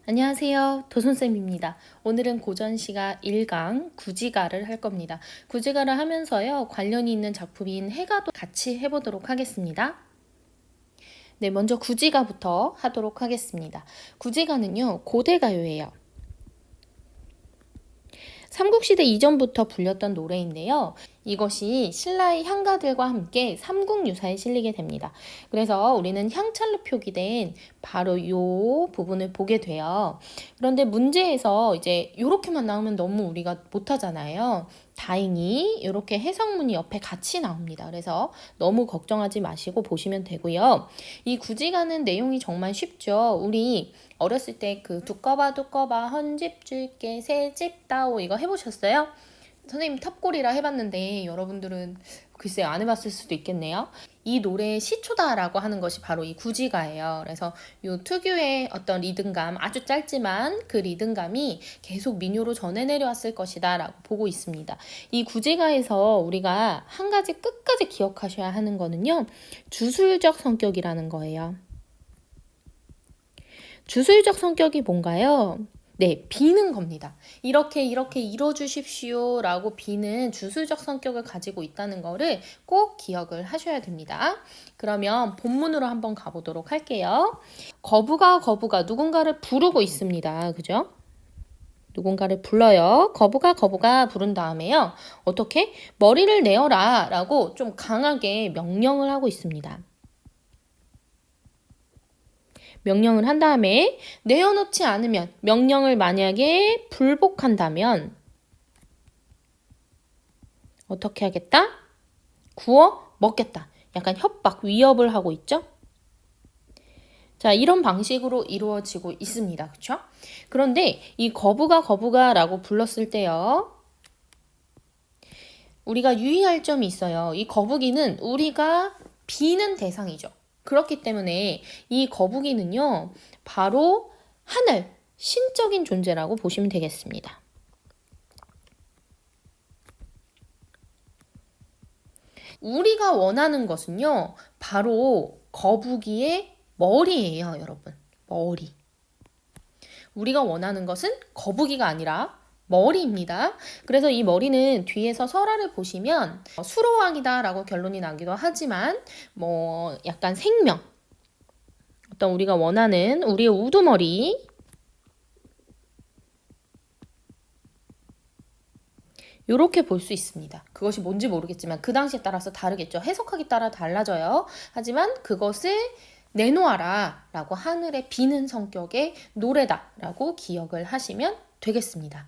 안녕하세요. 도순쌤입니다. 오늘은 고전시가 1강 구지가를 할 겁니다. 구지가를 하면서요. 관련이 있는 작품인 해가도 같이 해보도록 하겠습니다. 네, 먼저 구지가부터 하도록 하겠습니다. 구지가는요. 고대가요예요. 삼국시대 이전부터 불렸던 노래인데요. 이것이 신라의 향가들과 함께 삼국유사에 실리게 됩니다. 그래서 우리는 향찰로 표기된 바로 이 부분을 보게 돼요. 그런데 문제에서 이제 이렇게만 나오면 너무 우리가 못하잖아요. 다행히 이렇게 해석문이 옆에 같이 나옵니다. 그래서 너무 걱정하지 마시고 보시면 되고요. 이 구지가는 내용이 정말 쉽죠. 우리 어렸을 때 그 두꺼봐 헌집 줄게 새집 따오 이거 해보셨어요? 선생님 탑골이라 해봤는데 여러분들은 글쎄요 안 해봤을 수도 있겠네요. 이 노래의 시초다라고 하는 것이 바로 이 구지가예요. 그래서 이 특유의 어떤 리듬감, 아주 짧지만 그 리듬감이 계속 민요로 전해 내려왔을 것이다 라고 보고 있습니다. 이 구지가에서 우리가 한 가지 끝까지 기억하셔야 하는 거는요. 주술적 성격이라는 거예요. 주술적 성격이 뭔가요? 네, 비는 겁니다. 이렇게 이뤄주십시오 라고 비는 주술적 성격을 가지고 있다는 거를 꼭 기억을 하셔야 됩니다. 그러면 본문으로 한번 가보도록 할게요. 거부가 누군가를 부르고 있습니다. 그죠? 누군가를 불러요. 거부가 부른 다음에요. 어떻게? 머리를 내어라 라고 좀 강하게 명령을 하고 있습니다. 명령을 한 다음에 내어놓지 않으면, 명령을 만약에 불복한다면 어떻게 하겠다? 구워 먹겠다. 약간 협박, 위협을 하고 있죠? 자, 이런 방식으로 이루어지고 있습니다. 그렇죠? 그런데 이 거부가 라고 불렀을 때요. 우리가 유의할 점이 있어요. 이 거부기는 우리가 비는 대상이죠. 그렇기 때문에 이 거북이는요, 바로 하늘, 신적인 존재라고 보시면 되겠습니다. 우리가 원하는 것은요, 바로 거북이의 머리예요, 여러분. 머리. 우리가 원하는 것은 거북이가 아니라 머리입니다. 그래서 이 머리는 뒤에서 설화를 보시면 수로왕이다 라고 결론이 나기도 하지만 뭐 약간 생명, 어떤 우리가 원하는 우리의 우두머리, 이렇게 볼 수 있습니다. 그것이 뭔지 모르겠지만 그 당시에 따라서 다르겠죠. 해석하기 따라 달라져요. 하지만 그것을 내놓아라 라고 하늘에 비는 성격의 노래다 라고 기억을 하시면 되겠습니다.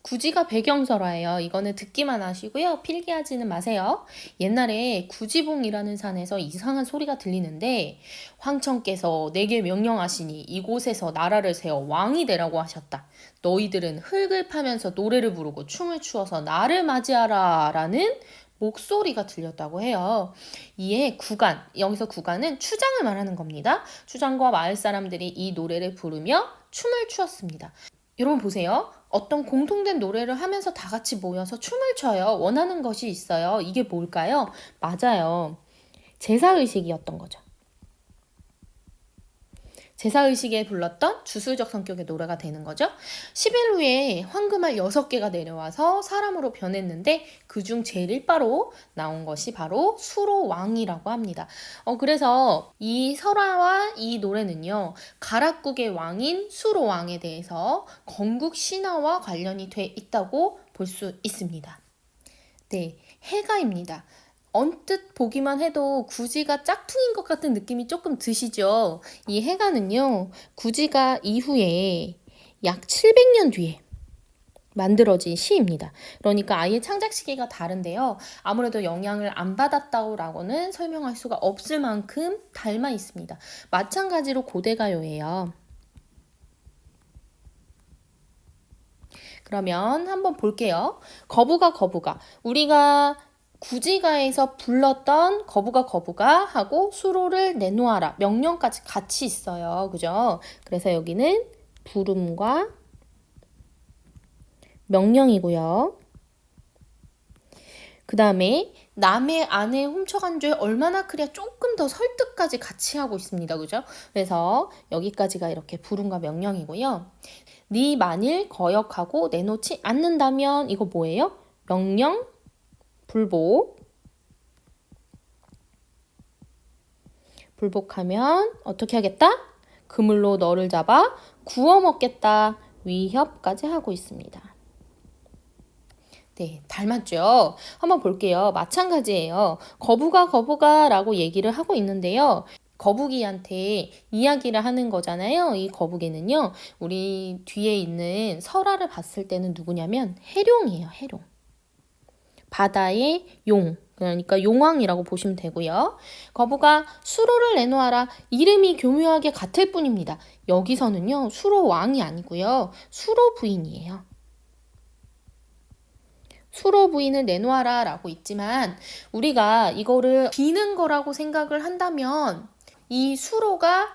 구지가 배경설화예요. 이거는 듣기만 하시고요. 필기하지는 마세요. 옛날에 구지봉이라는 산에서 이상한 소리가 들리는데 황천께서 내게 명령하시니 이곳에서 나라를 세워 왕이 되라고 하셨다. 너희들은 흙을 파면서 노래를 부르고 춤을 추어서 나를 맞이하라 라는 목소리가 들렸다고 해요. 이에 구간, 여기서 구간은 추장을 말하는 겁니다. 추장과 마을 사람들이 이 노래를 부르며 춤을 추었습니다. 여러분 보세요. 어떤 공통된 노래를 하면서 다 같이 모여서 춤을 춰요. 원하는 것이 있어요. 이게 뭘까요? 맞아요. 제사의식이었던 거죠. 제사의식에 불렀던 주술적 성격의 노래가 되는 거죠. 10일 후에 황금알 6개가 내려와서 사람으로 변했는데 그중 제일 일바로 나온 것이 바로 수로왕이라고 합니다. 그래서 이 설화와 이 노래는요. 가락국의 왕인 수로왕에 대해서 건국 신화와 관련이 돼 있다고 볼 수 있습니다. 네, 해가입니다. 언뜻 보기만 해도 구지가 짝퉁인 것 같은 느낌이 조금 드시죠? 이 해가는요, 구지가 이후에 약 700년 뒤에 만들어진 시입니다. 그러니까 아예 창작 시기가 다른데요. 아무래도 영향을 안 받았다고는 설명할 수가 없을 만큼 닮아 있습니다. 마찬가지로 고대가요예요. 그러면 한번 볼게요. 거부가 우리가 구지가에서 불렀던 거부가 하고 수로를 내놓아라 명령까지 같이 있어요. 그죠? 그래서 여기는 부름과 명령이고요. 그 다음에 남의 아내 훔쳐간 죄 얼마나 크랴 조금 더 설득까지 같이 하고 있습니다. 그죠? 그래서 여기까지가 이렇게 불응과 명령이고요. 네 만일 거역하고 내놓지 않는다면 이거 뭐예요? 명령, 불복. 불복하면 어떻게 하겠다? 그물로 너를 잡아 구워 먹겠다. 위협까지 하고 있습니다. 네, 닮았죠? 한번 볼게요. 마찬가지예요. 거북아 라고 얘기를 하고 있는데요. 거북이한테 이야기를 하는 거잖아요. 이 거북이는요. 우리 뒤에 있는 설화를 봤을 때는 누구냐면 해룡이에요. 해룡. 바다의 용. 그러니까 용왕이라고 보시면 되고요. 거북아 수로를 내놓아라. 이름이 교묘하게 같을 뿐입니다. 여기서는요. 수로 왕이 아니고요. 수로 부인이에요. 수로 부인을 내놓아라 라고 있지만 우리가 이거를 비는 거라고 생각을 한다면 이 수로가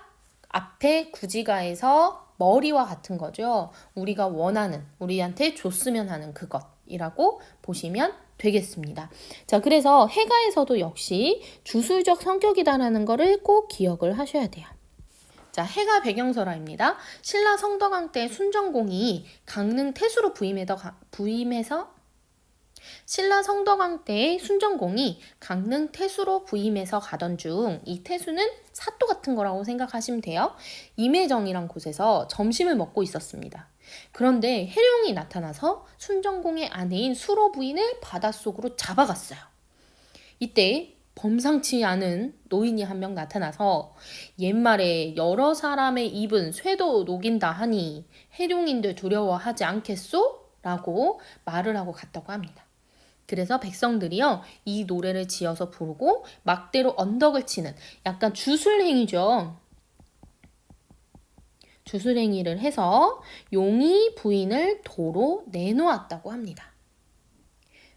앞에 구지가에서 머리와 같은 거죠. 우리가 원하는, 우리한테 줬으면 하는 그것이라고 보시면 되겠습니다. 자, 그래서 해가에서도 역시 주술적 성격이다라는 거를 꼭 기억을 하셔야 돼요. 자, 해가 배경설화입니다. 신라 성덕왕 때 순정공이 강릉 태수로 부임해서 신라 성덕왕 때 순정공이 강릉 태수로 부임해서 가던 중 이 태수는 사또 같은 거라고 생각하시면 돼요. 임해정이란 곳에서 점심을 먹고 있었습니다. 그런데 해룡이 나타나서 순정공의 아내인 수로 부인을 바닷속으로 잡아갔어요. 이때 범상치 않은 노인이 한 명 나타나서 옛말에 여러 사람의 입은 쇠도 녹인다 하니 해룡인들 두려워하지 않겠소? 라고 말을 하고 갔다고 합니다. 그래서 백성들이요, 이 노래를 지어서 부르고 막대로 언덕을 치는 약간 주술행위죠. 주술행위를 해서 용이 부인을 도로 내놓았다고 합니다.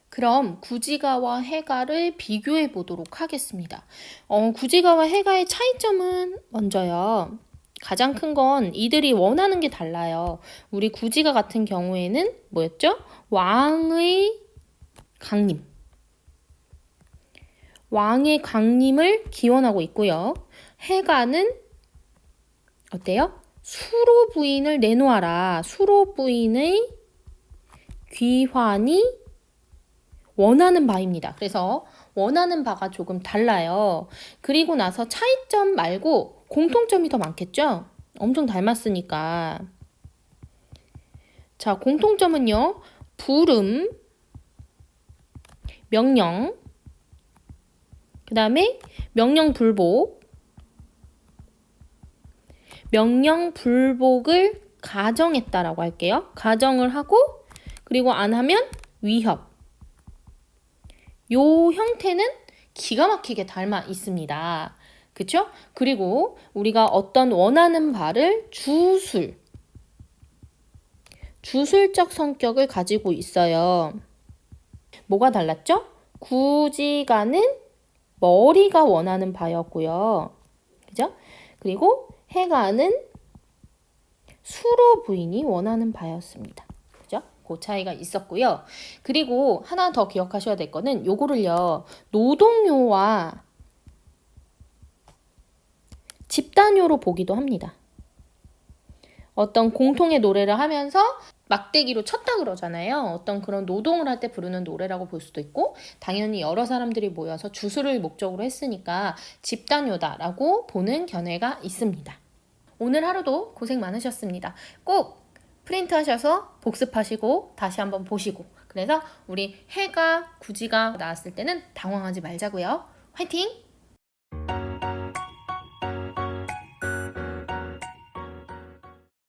그럼 구지가와 해가를 비교해 보도록 하겠습니다. 구지가와 해가의 차이점은 먼저요. 가장 큰 건 이들이 원하는 게 달라요. 우리 구지가 같은 경우에는 뭐였죠? 왕의 강림. 왕의 강림을 기원하고 있고요. 해가는 어때요? 수로 부인을 내놓아라. 수로 부인의 귀환이 원하는 바입니다. 그래서 원하는 바가 조금 달라요. 그리고 나서 차이점 말고 공통점이 더 많겠죠? 엄청 닮았으니까. 자, 공통점은요. 불음, 명령, 그 다음에 명령불복, 명령불복을 가정했다라고 할게요. 가정을 하고 그리고 안 하면 위협. 요 형태는 기가 막히게 닮아 있습니다. 그쵸? 그리고 우리가 어떤 원하는 바를 주술적 성격을 가지고 있어요. 뭐가 달랐죠? 구지가는 머리가 원하는 바였고요. 그죠? 그리고 해가는 수로 부인이 원하는 바였습니다. 그죠? 그 차이가 있었고요. 그리고 하나 더 기억하셔야 될 거는 요거를요. 노동요와 집단요로 보기도 합니다. 어떤 공통의 노래를 하면서 막대기로 쳤다 그러잖아요. 어떤 그런 노동을 할 때 부르는 노래라고 볼 수도 있고 당연히 여러 사람들이 모여서 주술을 목적으로 했으니까 집단요다라고 보는 견해가 있습니다. 오늘 하루도 고생 많으셨습니다. 꼭 프린트하셔서 복습하시고 다시 한번 보시고 그래서 우리 해가 구지가 나왔을 때는 당황하지 말자고요. 화이팅!